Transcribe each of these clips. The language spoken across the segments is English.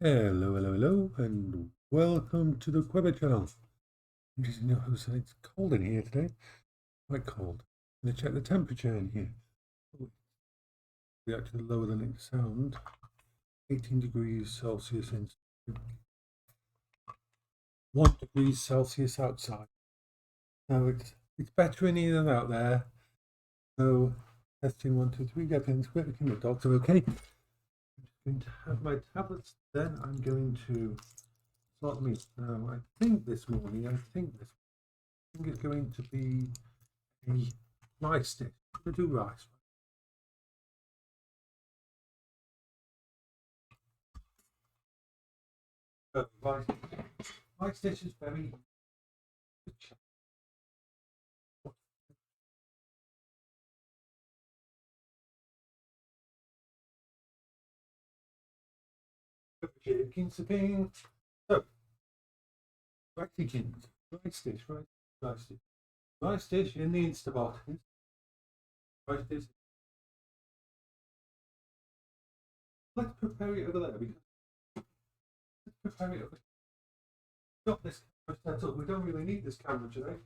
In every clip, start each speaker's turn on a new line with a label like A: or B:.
A: Hello, and welcome to the Quebec channel. I'm just it's cold in here today, quite cold. I'm going to check the temperature in here. We actually lower than it sounds. 18 degrees Celsius inside, 1 degree Celsius outside. Now it's better in here than out there. So testing 1, 2, 3, everything's working. The dogs are okay. I'm just going to have my tablets. Then I'm going to slot me. I think this morning it's going to be a rice dish. I'm going to do rice. Rice dish is very chicken sipping. So, rice dish, rice dish in the Instabot. Rice dish. Let's prepare it over there because let's prepare it over. Got this camera set up. We don't really need this camera today,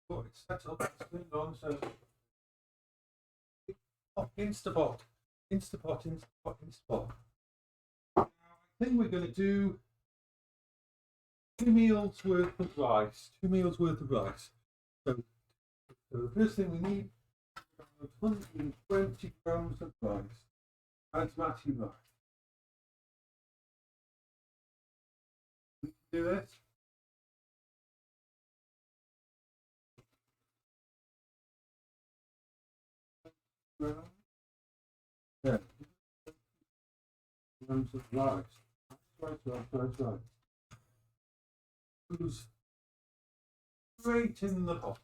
A: but it's set up. It's turned on, so Instabot. I think we're going to do 2 meals worth of rice. So the first thing we need is 120 grams of rice. Basmati rice. We can do this. Yeah. Grams of rice. Right. Goes straight in the pot.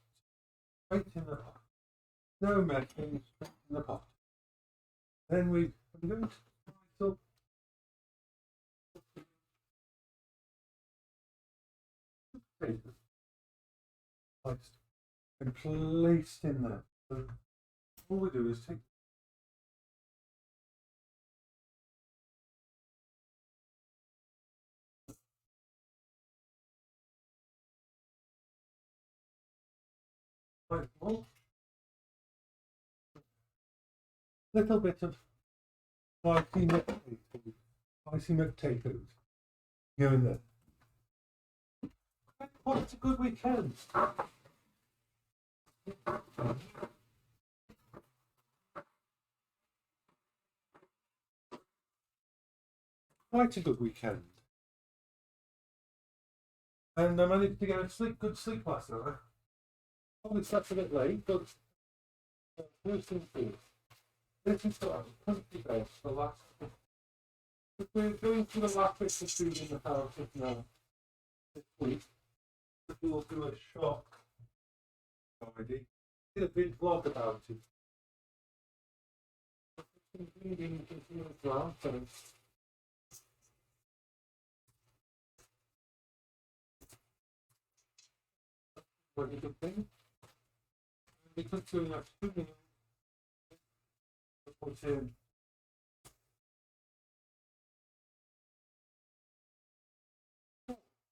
A: No messing, straight in the pot. Then I'm going to slice up and placed in there. So all we do is take a little bit of spicy potatoes go in there. Quite a good weekend. And I managed to get a good sleep last night. Probably slept a bit late, but first thing first. This is what I'm comfy bed for the last. We're going through the last bits of food in the house now this week. We'll do a shock already. Did a big vlog about it. What a good thing. Because doing that 2 minutes, put in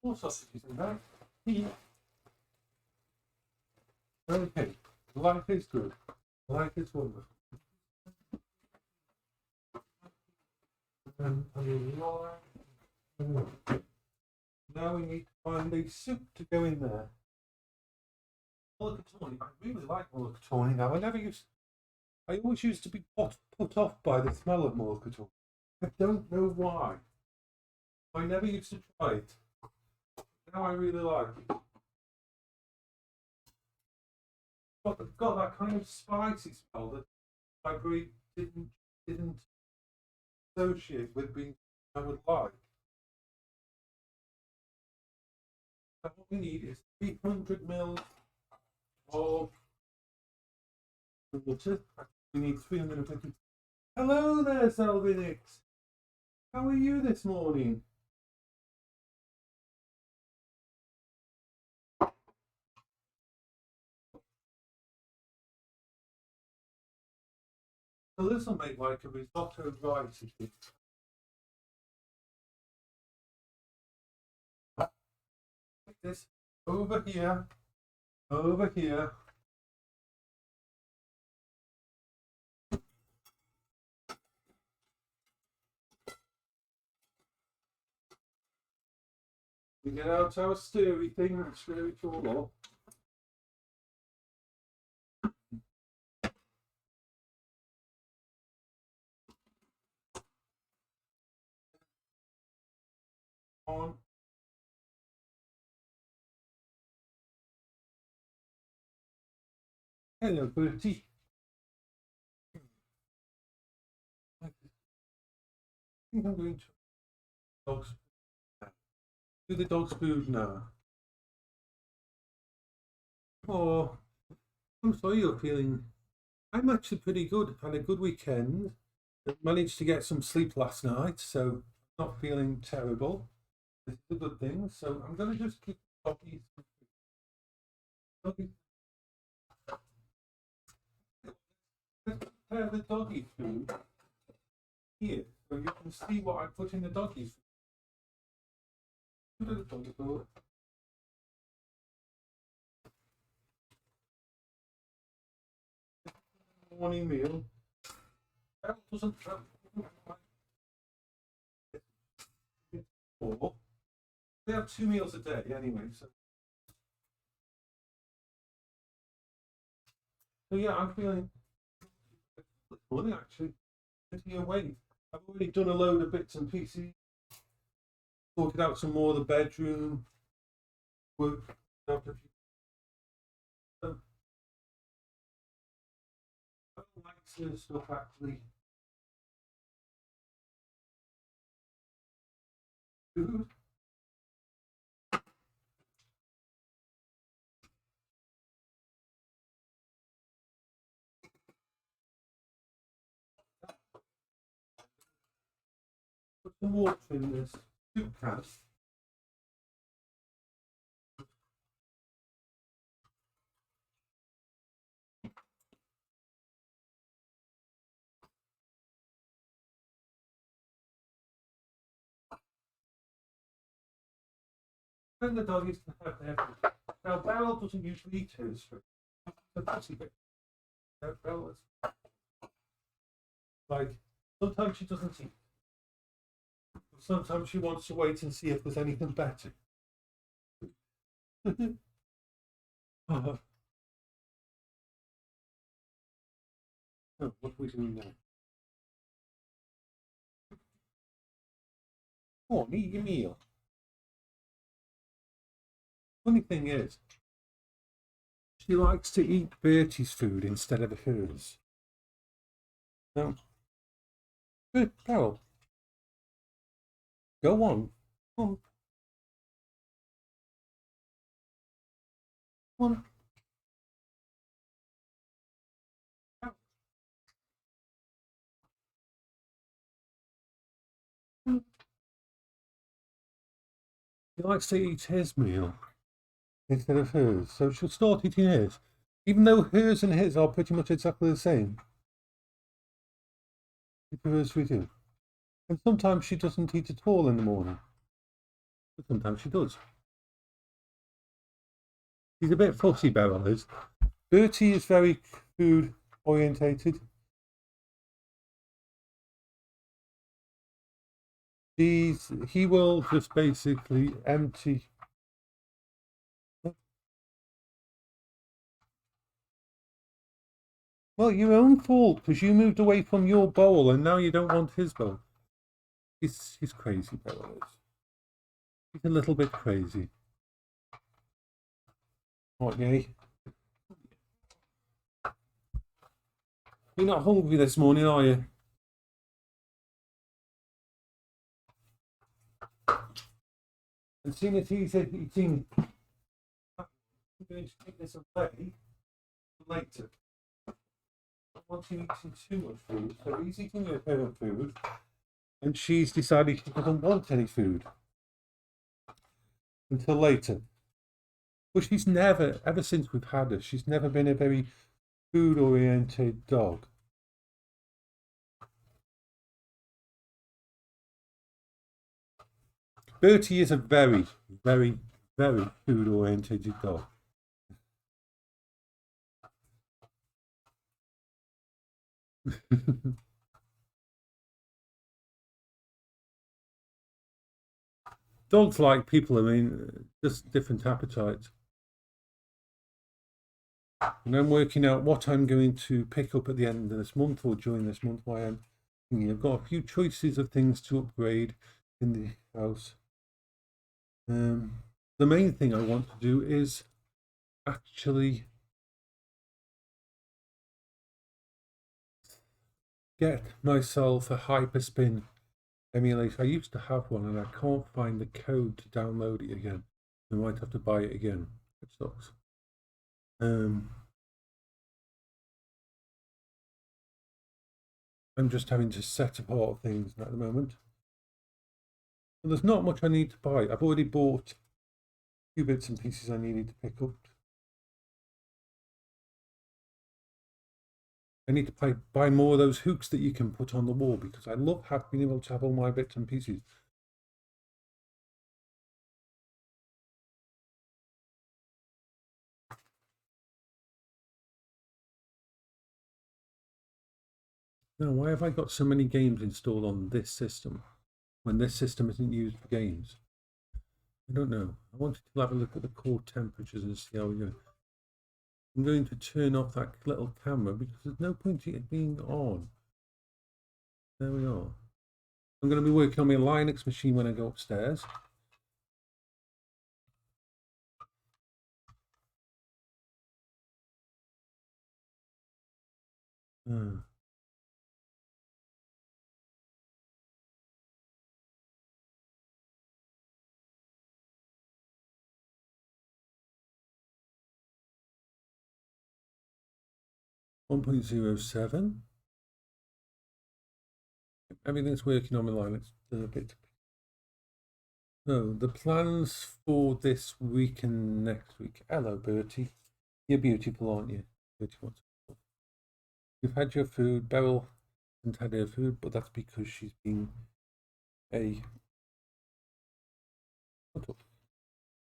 A: more sausages in there. Okay, life is good. Life is wonderful. Now we need to find a soup to go in there. Mulligatawny. I really like mulligatawny now. I always used to be put off by the smell of mulligatawny. I don't know why. I never used to try it. Now I really like it. Got that kind of spicy smell that I really didn't associate with being I would like. So what we need is 300 ml of water. We need 350. Hello there, Salvinix. How are you this morning? So this will make like a risotto rice. this. Over here. Over here. We get out our stirry thing and stir it all up. On. Hello, Bertie. I think I'm going to dog's do the dog's food now. Oh, I'm sorry you're feeling. I'm actually pretty good. Had a good weekend. Managed to get some sleep last night, so not feeling terrible. This is a good thing. So I'm going to just keep doggies. Let's prepare the doggy food here, so you can see what I put in the doggy food. The doggy food. Morning meal. That doesn't they have 2 meals a day anyway, so yeah, I'm feeling this morning actually pretty awake. I've already done a load of bits and pieces, sorted out some more of the bedroom work. I don't like certain stuff actually. Food. Put some water in this soup can. Then the doggies can have their food. Now Beryl doesn't usually eat hers food. The pussy bit. Beryl is like sometimes she doesn't eat. Sometimes she wants to wait and see if there's anything better. Oh, what are we doing now? Go on, eat your meal. Funny thing is, she likes to eat Bertie's food instead of hers. No. Carol, go on. Come on. Come on. He likes to eat his meal instead of hers, so she'll start eating his, even though hers and his are pretty much exactly the same. She prefers we do. And sometimes she doesn't eat at all in the morning, but sometimes she does. She's a bit fussy, Beryl is. Bertie is very food orientated. He will just basically empty. Well, your own fault, because you moved away from your bowl and now you don't want his bowl. He's crazy, Beryl is. He's a little bit crazy. What, yay? You're not hungry this morning, are you? And seeing as he's eating, I'm going to take this away later. I don't want him eating too much food, so he's eating her food, and she's decided she doesn't want any food until later. But she's never, ever since we've had her, she's never been a very food-oriented dog. Bertie is a very, very, very food oriented dog. Dogs, like people, I mean, just different appetites. And I'm working out what I'm going to pick up at the end of this month or during this month. Why I'm thinking I've got a few choices of things to upgrade in the house. The main thing I want to do is actually get myself a hyperspin emulator. I used to have one and I can't find the code to download it again. I might have to buy it again. It sucks. I'm just having to set apart things at the moment. But there's not much I need to buy. I've already bought a few bits and pieces I needed to pick up. I need to buy more of those hooks that you can put on the wall because I love being able to have all my bits and pieces. Now, why have I got so many games installed on this system when this system isn't used for games? I don't know. I wanted to have a look at the core temperatures and see how we're going. I'm going to turn off that little camera because there's no point in it being on. There we are. I'm going to be working on my Linux machine when I go upstairs. Hmm. .07. Everything's working on my Linux bit. So the plans for this week and next week. Hello, Bertie. You're beautiful, aren't you? Bertie wants. You've had your food. Beryl hasn't had her food, but that's because she's been a. What up?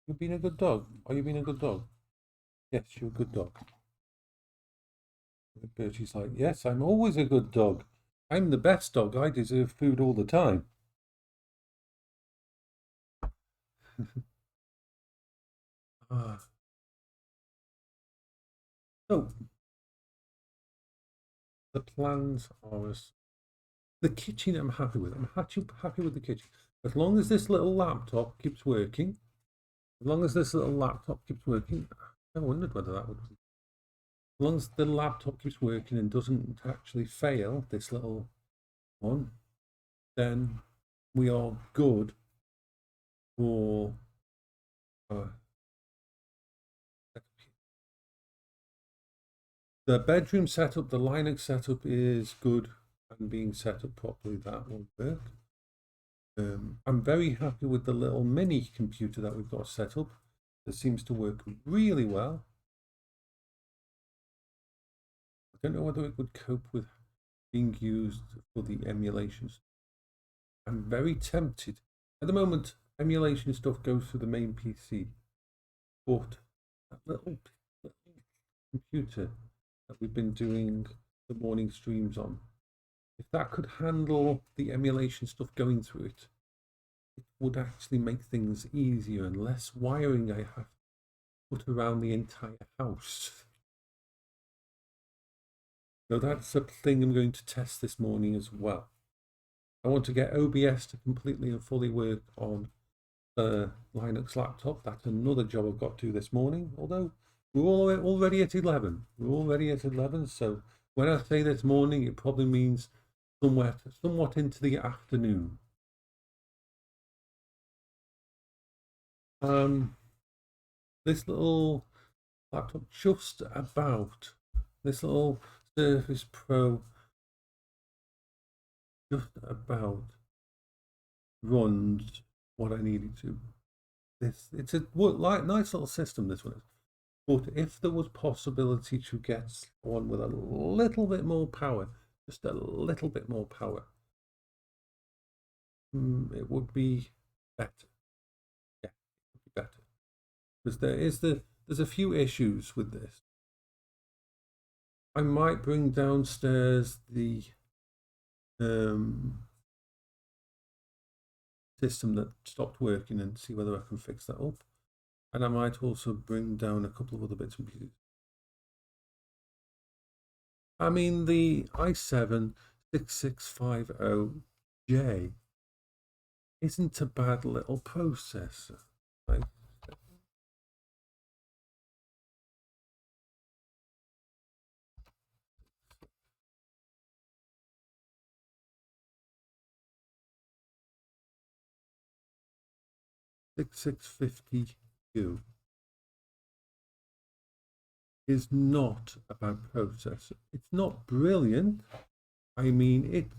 A: You've been a good dog. Are you being a good dog? Yes, you're a good dog. Bertie's like, yes, I'm always a good dog. I'm the best dog. I deserve food all the time. So the plans are as the kitchen. I'm happy with. I'm happy with the kitchen as long as this little laptop keeps working. As long as this little laptop keeps working, I wondered whether that would. As long as the laptop keeps working and doesn't actually fail, this little one, then we are good for. The bedroom setup, the Linux setup is good and being set up properly. That will work. I'm very happy with the little mini computer that we've got set up. That seems to work really well. I don't know whether it would cope with being used for the emulations. I'm very tempted. At the moment, emulation stuff goes through the main PC, but that little computer that we've been doing the morning streams on, if that could handle the emulation stuff going through it, it would actually make things easier and less wiring I have to put around the entire house. So that's a thing I'm going to test this morning as well. I want to get OBS to completely and fully work on the Linux laptop. That's another job I've got to do this morning, although we're already at 11. We're already at 11, so when I say this morning, it probably means somewhat into the afternoon. This little laptop just about, this little Surface Pro just about runs what I needed to. It's a nice little system, this one is. But if there was possibility to get one with a little bit more power, just a little bit more power, it would be better. Yeah, it would be better. because there's a few issues with this. I might bring downstairs the system that stopped working and see whether I can fix that up. And I might also bring down a couple of other bits and pieces. I mean, the i7-6650J isn't a bad little processor. Right? 6650U is not a bad processor. It's not brilliant. I mean,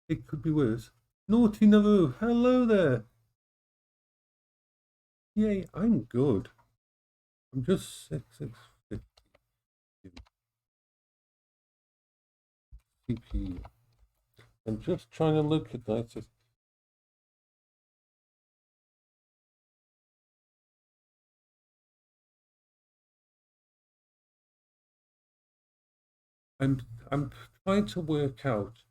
A: it could be worse. Naughty Navu, hello there. Yay, I'm good. I'm just 6650 CPU. I'm just trying to look at that. I'm trying to work out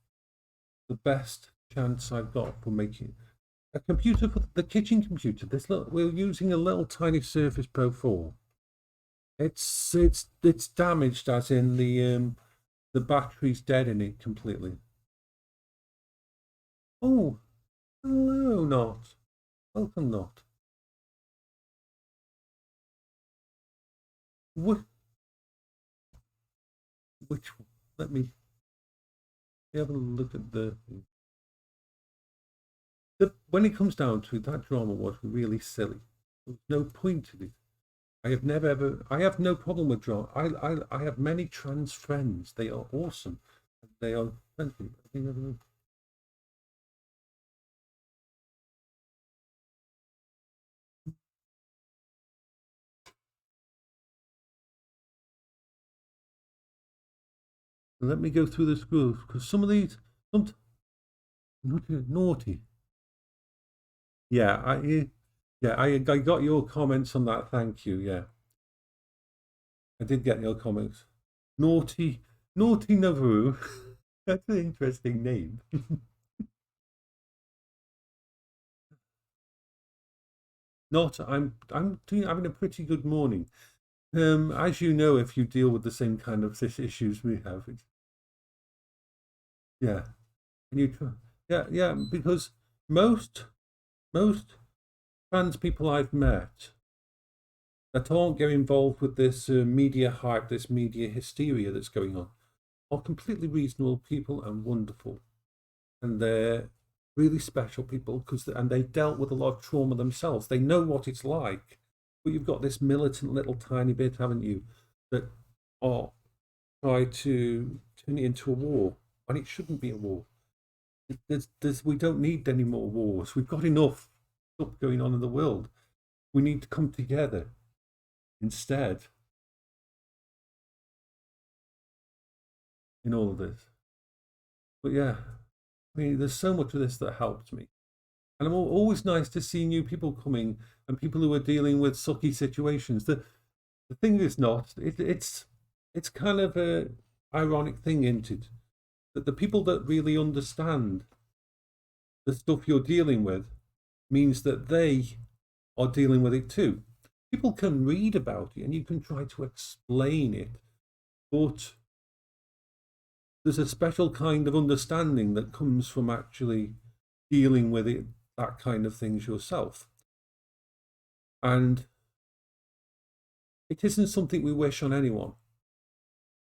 A: the best chance I've got for making a computer for the kitchen computer. We're using a little tiny Surface Pro 4. It's damaged, as in the battery's dead in it completely. Oh, hello, Not. Welcome, Not. Which let me have a look at when it comes down to it, that drama was really silly. There was no point to it. I have no problem with drama. I have many trans friends. They are awesome. They are friendly. Let me go through this group, because some of these, naughty. Yeah, I got your comments on that. Thank you. Yeah, I did get your comments. Naughty Navu. That's an interesting name. I'm having a pretty good morning. As you know, if you deal with the same kind of issues we have, yeah, yeah, because most trans people I've met that aren't getting involved with this media hype, this media hysteria that's going on, are completely reasonable people and wonderful, and they're really special people and they dealt with a lot of trauma themselves. They know what it's like. But you've got this militant little tiny bit, haven't you, that try to turn it into a war, and it shouldn't be a war. We don't need any more wars. We've got enough stuff going on in the world. We need to come together instead in all of this. But yeah, I mean, there's so much of this that helps me. And I'm always nice to see new people coming and people who are dealing with sucky situations. The thing is not, it's kind of a ironic thing, isn't it? That the people that really understand the stuff you're dealing with means that they are dealing with it too. People can read about it and you can try to explain it, but there's a special kind of understanding that comes from actually dealing with it, that kind of things yourself. And it isn't something we wish on anyone.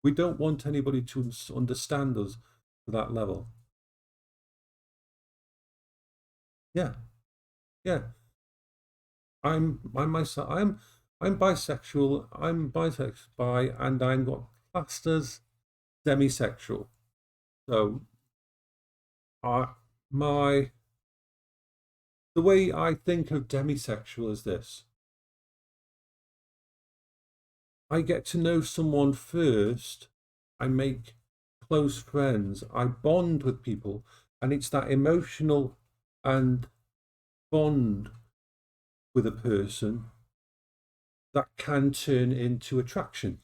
A: We don't want anybody to understand us to that level. Yeah, yeah. I'm myself. I'm bisexual. I'm bisexual, and I'm got classed as demisexual. So, the way I think of demisexual is this: I get to know someone first. I make close friends. I bond with people, and it's that emotional and bond with a person that can turn into attraction.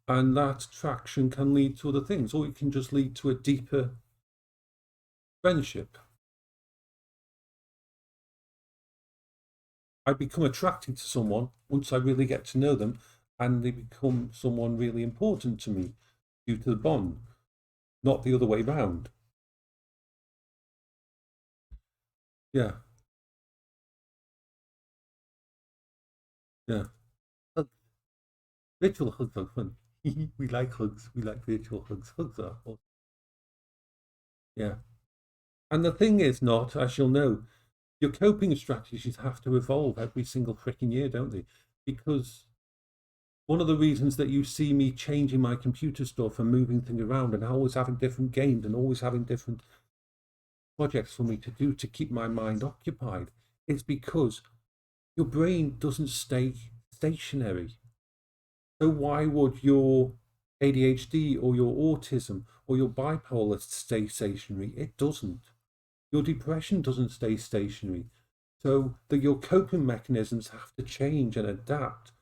A: And that attraction can lead to other things, or it can just lead to a deeper friendship. I become attracted to someone once I really get to know them, and they become someone really important to me due to the bond, not the other way round. Yeah, yeah. Virtual hugs are fun. We like hugs. We like virtual hugs. Hugs are awesome. Yeah. And the thing is not, as you'll know, your coping strategies have to evolve every single freaking year, don't they? Because one of the reasons that you see me changing my computer stuff and moving things around and always having different games and always having different projects for me to do to keep my mind occupied is because your brain doesn't stay stationary. So why would your ADHD or your autism or your bipolar stay stationary? It doesn't. Your depression doesn't stay stationary. So that your coping mechanisms have to change and adapt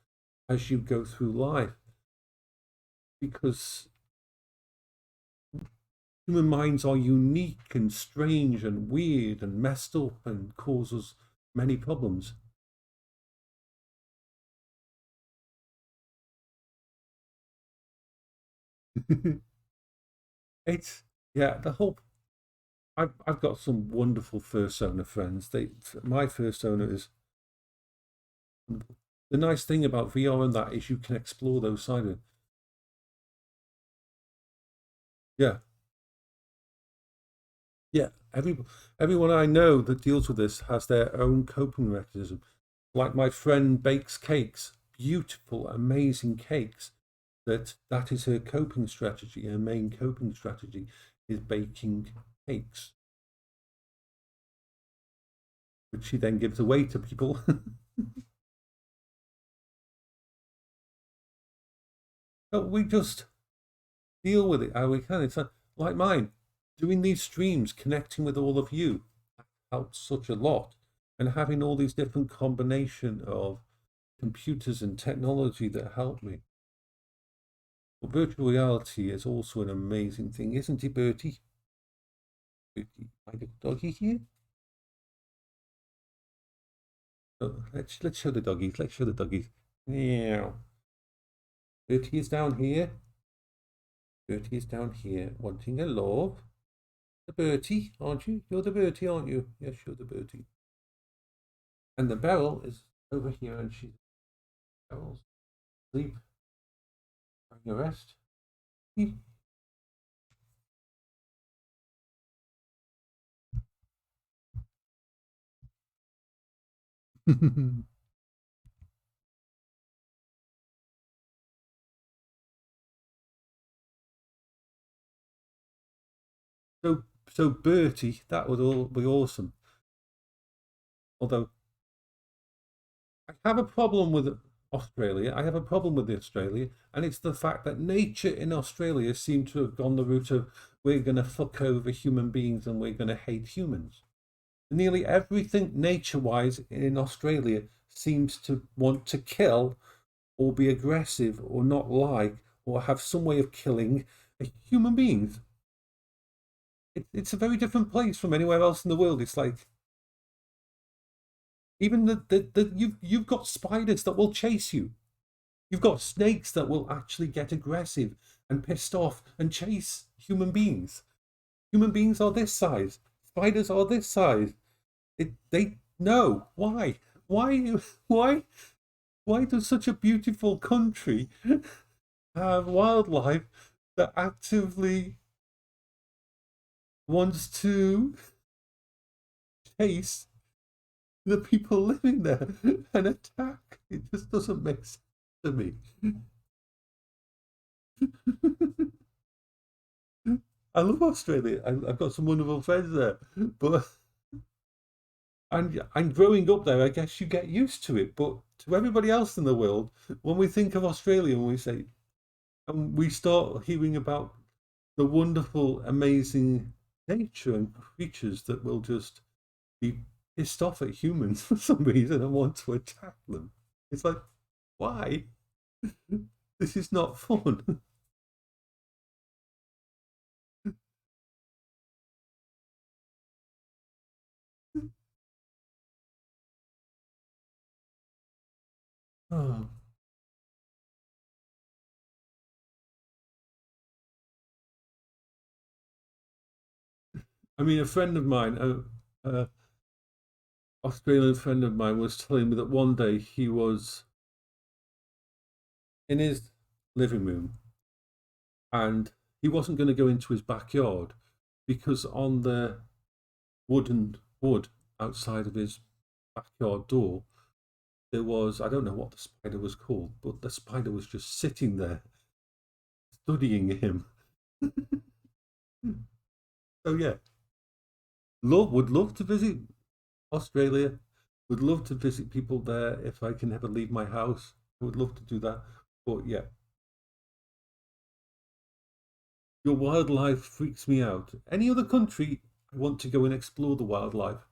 A: as you go through life, because human minds are unique and strange and weird and messed up and cause us many problems. It's yeah, the whole I've got some wonderful first owner friends. My first owner is the nice thing about VR and that is you can explore those sides of it. Yeah, yeah. Everyone I know that deals with this has their own coping mechanism. Like my friend bakes cakes, beautiful, amazing cakes. That is her coping strategy. Her main coping strategy is baking cakes, which she then gives away to people. But we just deal with it how we can. It's like mine, doing these streams, connecting with all of you helps such a lot, and having all these different combination of computers and technology that help me. But virtual reality is also an amazing thing, isn't it, Bertie? Bertie, my little doggy here. Oh, let's show the doggies. Let's show the doggies. Yeah. Bertie is down here. Bertie is down here wanting a love. The Bertie, aren't you? You're the Bertie, aren't you? Yes, you're the Bertie. And the Beryl is over here, and she's Beryl's sleep, having a rest. so so Bertie, that would all be awesome. Although I have a problem with Australia. I have a problem with Australia, and it's the fact that nature in Australia seemed to have gone the route of we're going to fuck over human beings and we're going to hate humans. Nearly everything nature-wise in Australia seems to want to kill or be aggressive or not like or have some way of killing human beings. It's a very different place from anywhere else in the world. It's like even you've got spiders that will chase you. You've got snakes that will actually get aggressive and pissed off and chase human beings. Human beings are this size. Spiders are this size. They know why. Why? Why? Why does such a beautiful country have wildlife that actively wants to chase the people living there and attack? It just doesn't make sense to me. I love Australia. I've got some wonderful friends there, but and growing up there, I guess you get used to it. But to everybody else in the world, when we think of Australia, when we say, and we start hearing about the wonderful, amazing nature and creatures that will just be pissed off at humans for some reason and want to attack them. It's like, why? This is not fun. Oh. I mean, a friend of mine, Australian friend of mine, was telling me that one day he was in his living room and he wasn't going to go into his backyard because on the wood outside of his backyard door there was, I don't know what the spider was called, but the spider was just sitting there studying him. So yeah, would love to visit Australia. Would love to visit people there if I can ever leave my house. I would love to do that. But yeah, your wildlife freaks me out. Any other country, I want to go and explore the wildlife.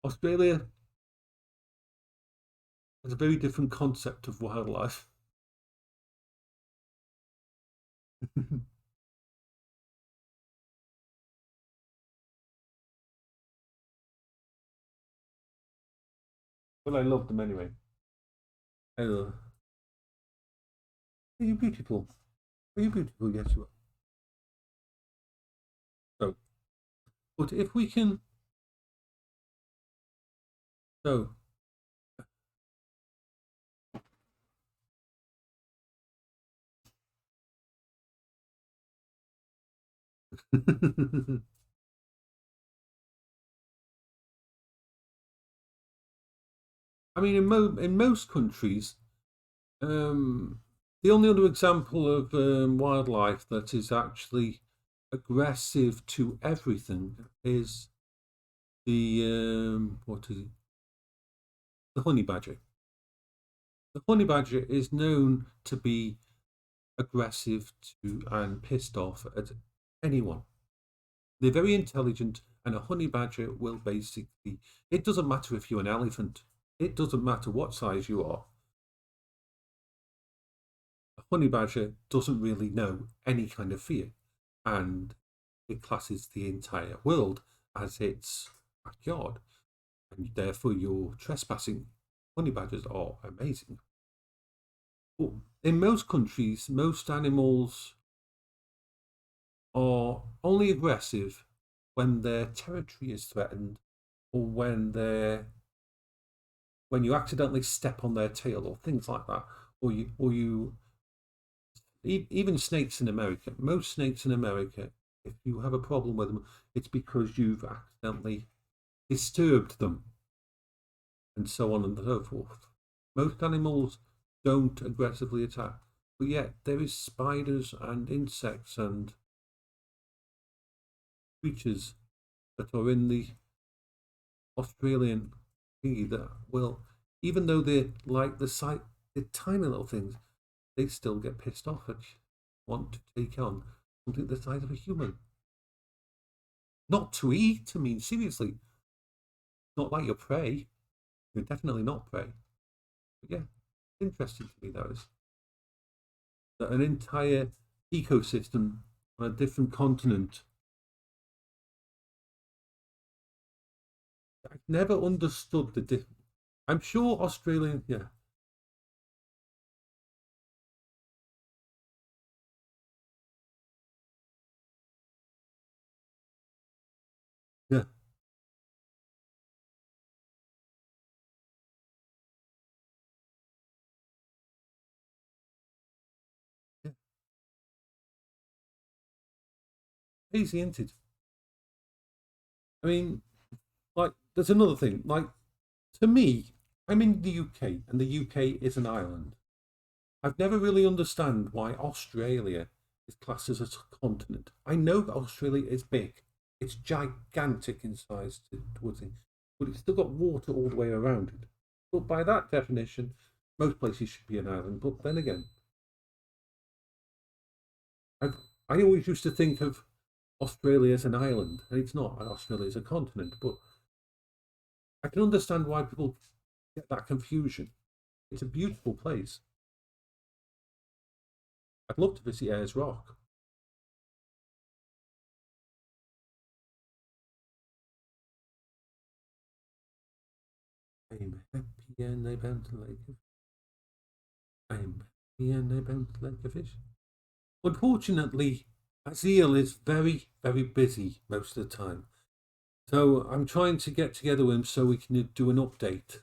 A: Australia has a very different concept of wildlife. But I love them anyway. Are you beautiful? Are you beautiful? Yes, you are. So, but if we can, so I mean, in most countries, the only other example of wildlife that is actually aggressive to everything is the what is it? The honey badger. The honey badger is known to be aggressive to and pissed off at anyone. They're very intelligent, and a honey badger will basically. It doesn't matter if you're an elephant. It doesn't matter what size you are. A honey badger doesn't really know any kind of fear, and it classes the entire world as its backyard, and therefore you're trespassing. Honey badgers are amazing. But in most countries, most animals are only aggressive when their territory is threatened or when you accidentally step on their tail or things like that, or you even snakes in America. Most snakes in America, if you have a problem with them, it's because you've accidentally disturbed them, and so on and so forth. Most animals don't aggressively attack, but yet there is spiders and insects and creatures that are in the Australian thingy that will, even though they're like they're tiny little things, they still get pissed off and want to take on something the size of a human. Not to eat, I mean, seriously, not like your prey. You're definitely not prey. But yeah, interesting to me, that is. That an entire ecosystem on a different continent. I've never understood the difference. I'm sure Australian, yeah, yeah, yeah. Easy, isn't it? I mean, like, there's another thing. Like, to me, I'm in the UK, and the UK is an island. I've never really understand why Australia is classed as a continent. I know that Australia is big. It's gigantic in size towards it, but it's still got water all the way around it. But by that definition, most places should be an island. But then again, I've I always used to think of Australia as an island, and it's not. Australia is a continent, but I can understand why people get that confusion. It's a beautiful place. I'd love to visit Ayers Rock. I'm happy and I bounce like a I'm happy and I bounce like a fish. Unfortunately, Azeal is very, very busy most of the time. So I'm trying to get together with him so we can do an update.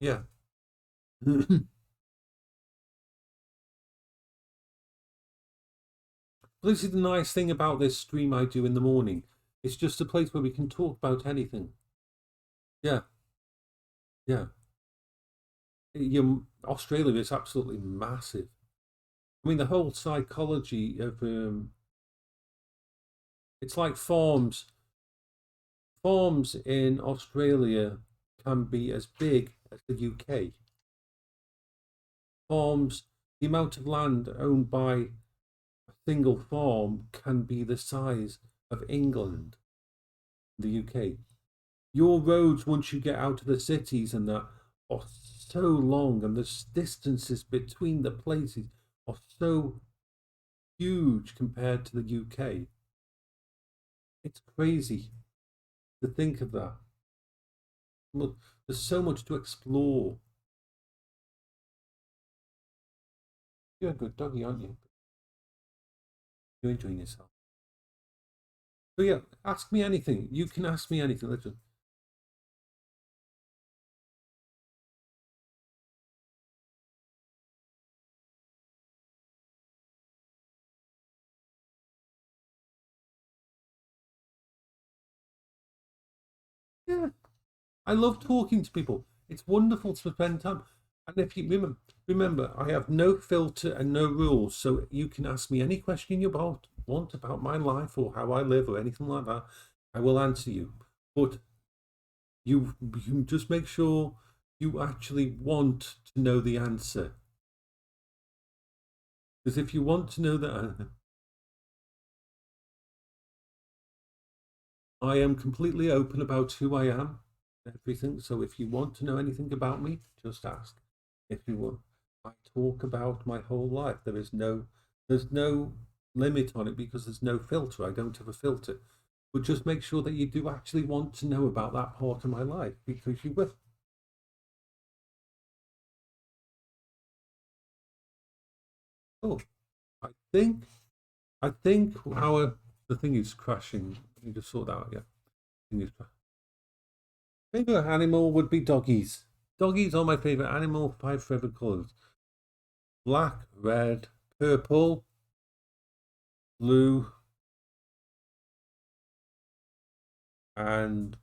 A: Yeah. This is the nice thing about this stream I do in the morning. It's just a place where we can talk about anything. Yeah, yeah. Australia is absolutely massive. I mean, the whole psychology of it's like farms. Farms in Australia can be as big as the UK. Farms, the amount of land owned by a single farm can be the size of England, the UK. Your roads, once you get out of the cities and that, are so long, and the distances between the places are so huge compared to the UK. It's crazy to think of that. Look, there's so much to explore. You're a good doggy, aren't you? You're enjoying yourself. So yeah, ask me anything. You can ask me anything. Listen. Yeah, I love talking to people. It's wonderful to spend time. And if you remember, I have no filter and no rules, so you can ask me any question you want about my life or how I live or anything like that. I will answer you. But you just make sure you actually want to know the answer. Because if you want to know that, I am completely open about who I am, everything. So if you want to know anything about me, just ask. If you want, I talk about my whole life. There's no limit on it because there's no filter. I don't have a filter. But just make sure that you do actually want to know about that part of my life because you will. Oh, I think, I think the thing is crashing. Let me just sort that out. Yeah, thing is crashing. Favorite animal would be doggies. Doggies are my favorite animal. Five favorite colors: black, red, purple, blue, and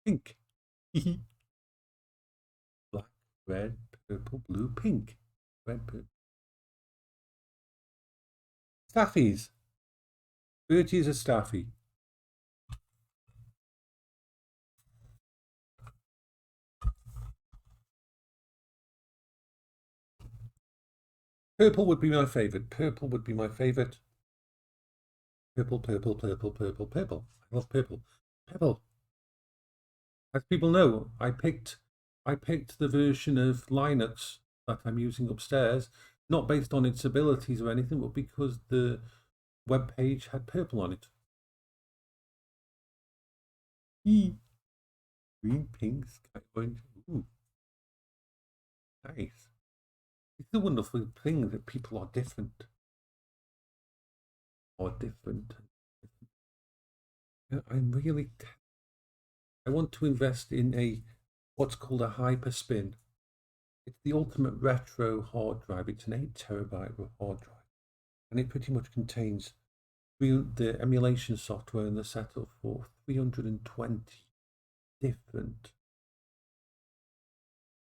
A: pink. Black, red, purple, blue, pink. Red, purple. Staffies. Bertie is a staffy. Purple would be my favorite. Purple would be my favorite. Purple, purple, purple, purple, purple. I love purple. Purple. As people know, I picked the version of Linux that I'm using upstairs, not based on its abilities or anything, but because the web page had purple on it. Green, pink, sky orange. Ooh, nice. It's a wonderful thing that people are different. Are different. I'm really. I want to invest in what's called a hyperspin. It's the ultimate retro hard drive. It's an 8 terabyte hard drive, and it pretty much contains the emulation software and the setup for 320 different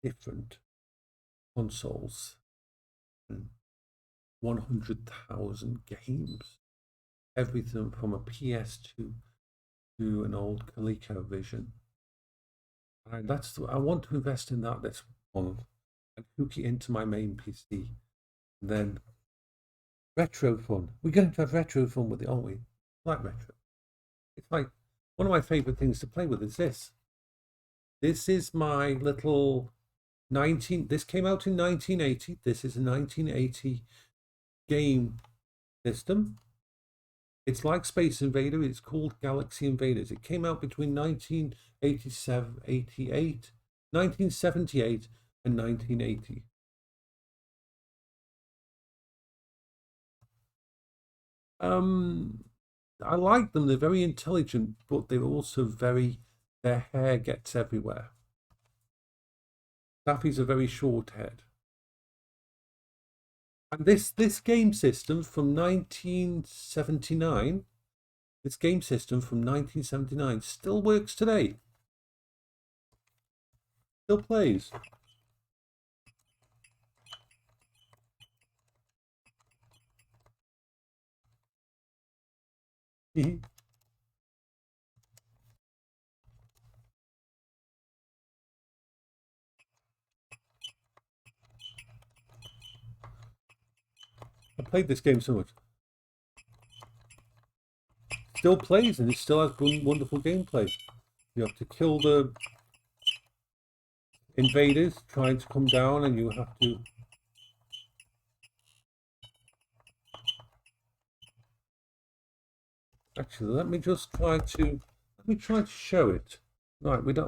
A: different consoles and 100,000 games. everything from a PS2 to an old ColecoVision. And I want to invest in that this month and hook it into my main PC. And then retro fun. We're going to have retro fun with it, aren't we? Like retro. It's like one of my favorite things to play with is this. This is my little this came out in 1980. This is a 1980 game system. It's like Space Invader. It's called Galaxy Invaders. It came out between 1978 and 1980. I like them. They're very intelligent, but they're also their hair gets everywhere. Daffy's a very short head. And this game system from 1979, still works today. Still plays. I played this game so much. Still plays, and it still has wonderful gameplay. You have to kill the invaders trying to come down, and you have to actually let me try to show it. Right, we're going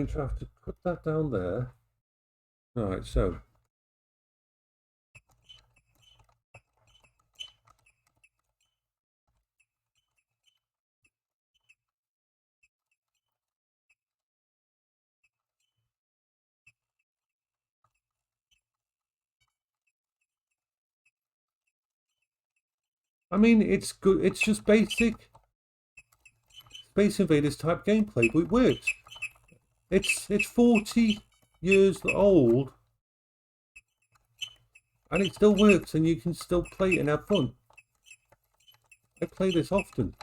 A: to have to put that down there. Right, so I mean, it's good. It's just basic Space Invaders type gameplay, but it works. It's 40 years old, and it still works, and you can still play it and have fun. I play this often.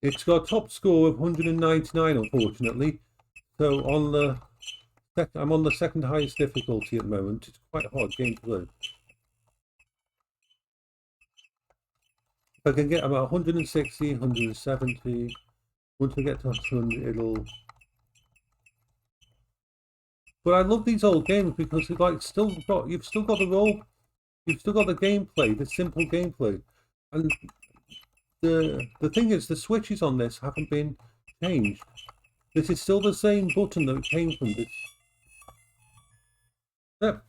A: It's got a top score of 199, unfortunately. So I'm on the second highest difficulty at the moment. It's quite a hard game to learn. If I can get about 160, 170, once I get to 100, it'll. But I love these old games because you've still got the role, you've still got the gameplay, the simple gameplay, and the thing is, the switches on this haven't been changed. This is still the same button that came from this. Yep.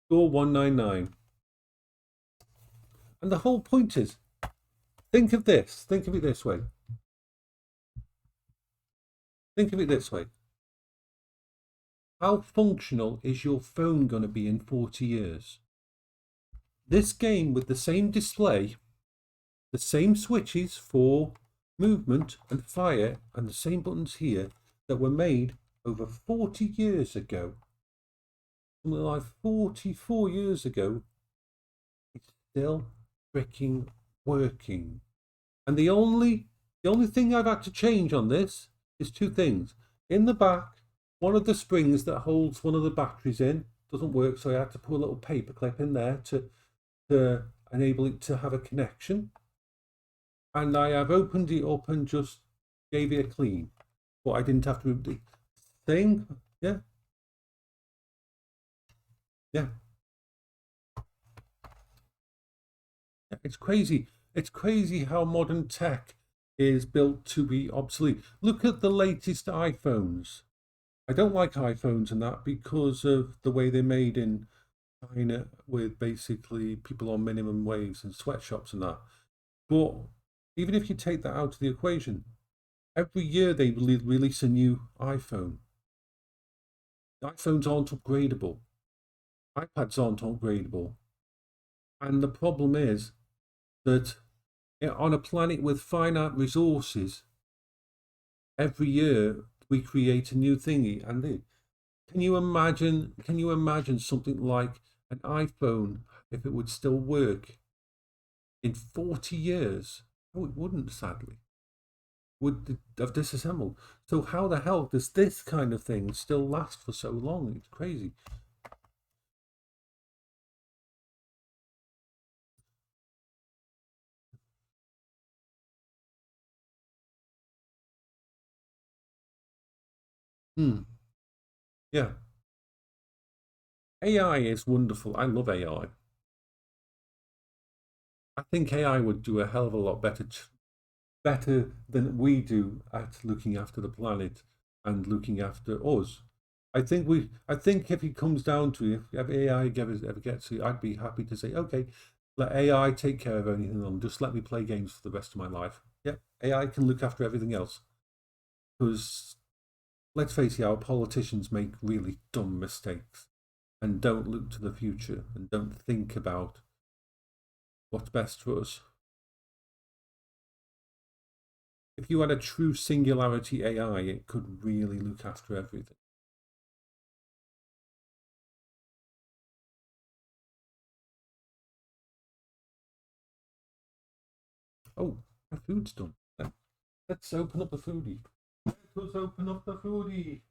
A: Score 199. And the whole point is, think of it this way. Think of it this way. How functional is your phone going to be in 40 years? This game with the same display, the same switches for movement and fire, and the same buttons here that were made over 40 years ago, something like 44 years ago, it's still freaking working. And the only thing I've had to change on this is two things. In the back, one of the springs that holds one of the batteries in doesn't work, so I had to put a little paper clip in there to enable it to have a connection. And I have opened it up and just gave it a clean, but I didn't have to do the thing. Yeah. It's crazy. It's crazy how modern tech is built to be obsolete. Look at the latest iPhones. I don't like iPhones and that because of the way they're made in China with basically people on minimum wage and sweatshops and that. But even if you take that out of the equation, every year they release a new iPhone. iPhones aren't upgradable. iPads aren't upgradable. And the problem is that on a planet with finite resources, every year we create a new thingy. And can you imagine? Can you imagine something like an iPhone if it would still work in 40 years? No, it wouldn't, sadly. Would have disassembled. So how the hell does this kind of thing still last for so long? It's crazy. Hmm. Yeah. AI is wonderful. I love AI. I think AI would do a hell of a lot better than we do at looking after the planet and looking after us. I think if it comes down to it, if AI ever gets to it, I'd be happy to say, okay, let AI take care of anything and just let me play games for the rest of my life. Yep, AI can look after everything else. Because let's face it, our politicians make really dumb mistakes and don't look to the future and don't think about what's best for us. If you had a true singularity AI, it could really look after everything. Oh, my food's done. Let's open up the foodie. Let's open up the foodie.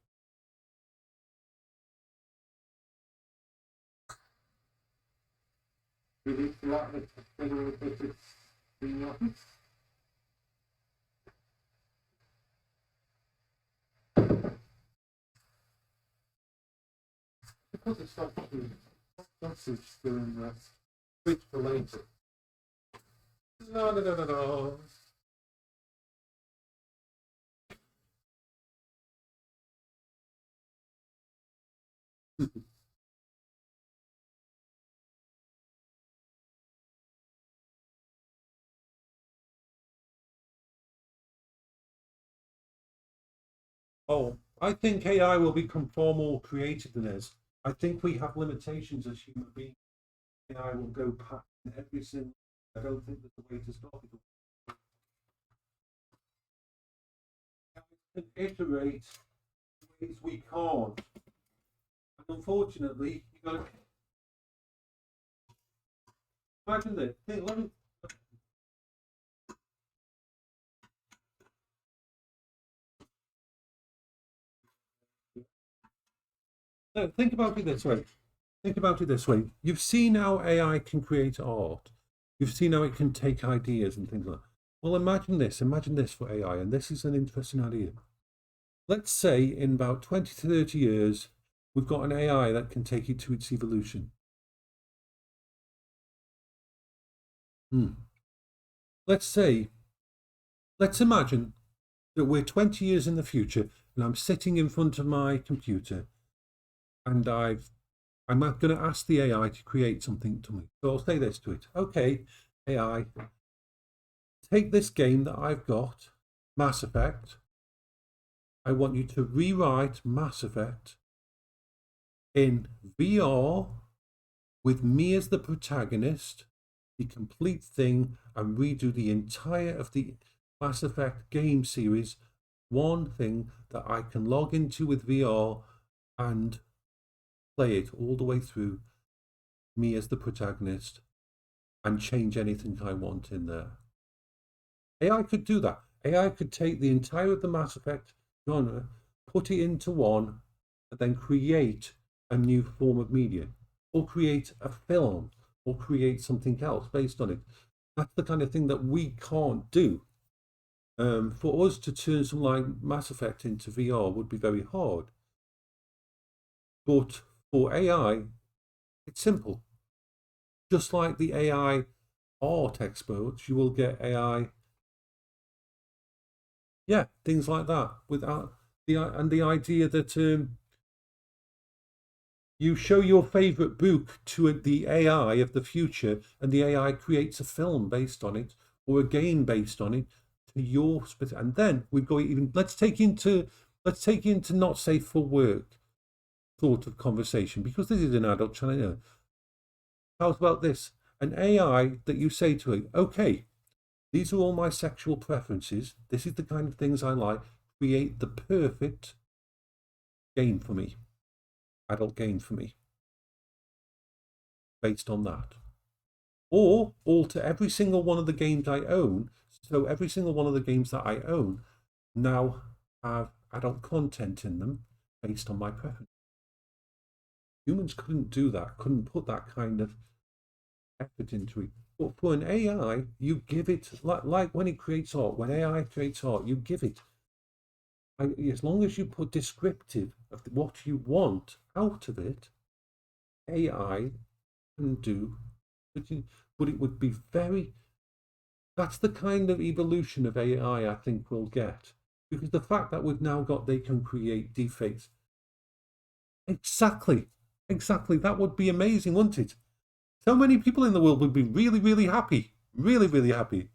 A: Because it's not food. Sausage still in the fridge for later. No, no, no, no, no. Oh, I think AI will become far more creative than us. I think we have limitations as human beings. AI will go past every single. I don't think there's a way to stop it. We can iterate ways we can't. And unfortunately, you got to imagine this. Let me, no, think about it this way. Think about it this way. You've seen how AI can create art. You've seen how it can take ideas and things like that. Well, imagine this. Imagine this for AI, and this is an interesting idea. Let's say in about 20 to 30 years, we've got an AI that can take it to its evolution. Hmm. Let's say, let's imagine that we're 20 years in the future, and I'm sitting in front of my computer, and I'm going to ask the AI to create something to me. So I'll say this to it. Okay, AI, take this game that I've got, Mass Effect. I want you to rewrite Mass Effect in VR with me as the protagonist, the complete thing, and redo the entire of the Mass Effect game series. One thing that I can log into with VR and play it all the way through, me as the protagonist, and change anything I want in there. AI could do that. AI could take the entire of the Mass Effect genre, put it into one, and then create a new form of media, or create a film, or create something else based on it. That's the kind of thing that we can't do. For us to turn something like Mass Effect into VR would be very hard. But for AI, it's simple. Just like the AI art experts, you will get AI, yeah, things like that. Without the idea that You show your favorite book to the AI of the future, and the AI creates a film based on it or a game based on it to your specific. And then we've got even let's take into not safe for work sort of conversation, because this is an adult channel. How about this? An AI that you say to it, okay, these are all my sexual preferences. This is the kind of things I like. Create the perfect game for me, adult game for me, based on that. Or alter every single one of the games I own. So every single one of the games that I own now have adult content in them based on my preference. Humans couldn't do that, couldn't put that kind of effort into it. But for an AI, you give it, like when it creates art, when AI creates art, you give it, as long as you put descriptive of what you want out of it, AI can do, but it would be very, that's the kind of evolution of AI I think we'll get. Because the fact that we've now got, they can create deepfakes. Exactly, that would be amazing, wouldn't it? So many people in the world would be really, really happy. Really, really happy.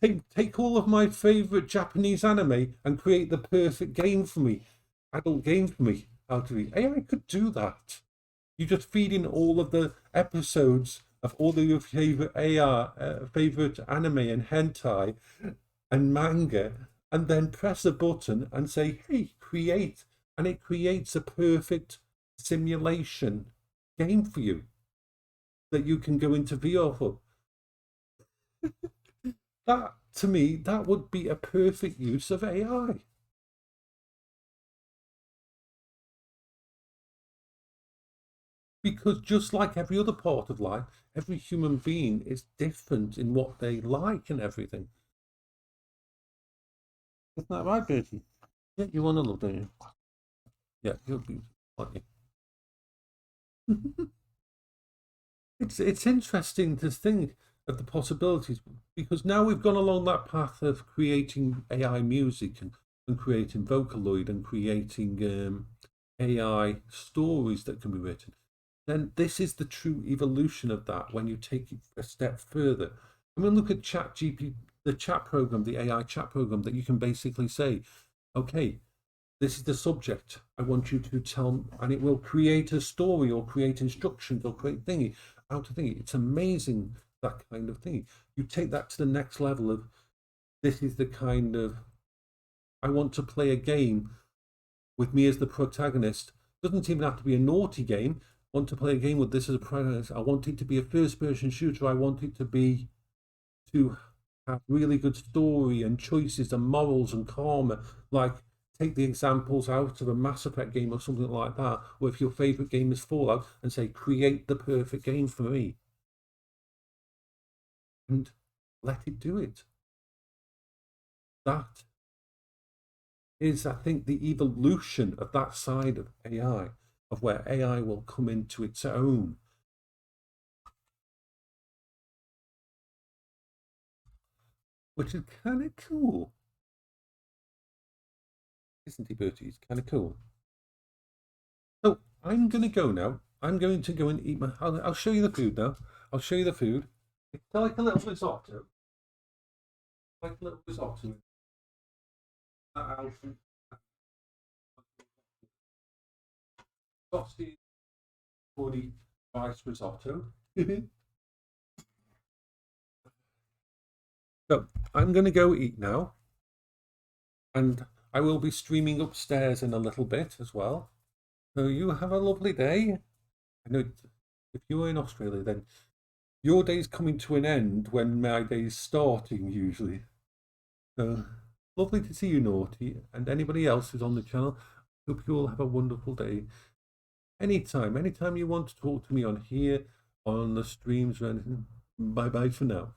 A: Take all of my favorite Japanese anime and create the perfect game for me, adult game for me out of it. AI could do that. You just feed in all of the episodes of all of your favorite favorite anime and hentai and manga, and then press a button and say, "Hey, create," and it creates a perfect simulation game for you that you can go into VR for. That, to me, that would be a perfect use of AI. Because just like every other part of life, every human being is different in what they like and everything. Isn't that right, Bertie? Yeah, you want to love, don't you? Yeah, you're beautiful, aren't you? It's interesting to think of the possibilities, because now we've gone along that path of creating AI music and creating Vocaloid and creating AI stories that can be written. Then this is the true evolution of that when you take it a step further. I mean, look at ChatGPT, the chat program, the AI chat program that you can basically say, okay, this is the subject. I want you to tell, and it will create a story or create instructions or create thingy out of thingy. It's amazing, that kind of thing. You take that to the next level of, this is the kind of, I want to play a game with me as the protagonist. Doesn't even have to be a naughty game. I want to play a game with this as a protagonist. I want it to be a first-person shooter. I want it to have really good story and choices and morals and karma. Like, take the examples out of a Mass Effect game or something like that, or if your favorite game is Fallout, and say, create the perfect game for me. And let it do it. That is, I think, the evolution of that side of AI, of where AI will come into its own. Which is kind of cool. Isn't it, Bertie? It's kind of cool. So I'm going to go now. I'm going to go and eat my. I'll show you the food now. I'll show you the food. It's like a little risotto. Like a little risotto. Sausage, body, rice risotto. So I'm going to go eat now. And I will be streaming upstairs in a little bit as well. So you have a lovely day. I know if you're in Australia, then your day's coming to an end when my day's starting usually. So lovely to see you, Naughty, and anybody else who's on the channel. Hope you all have a wonderful day. Anytime you want to talk to me on here, on the streams or anything. Bye bye for now.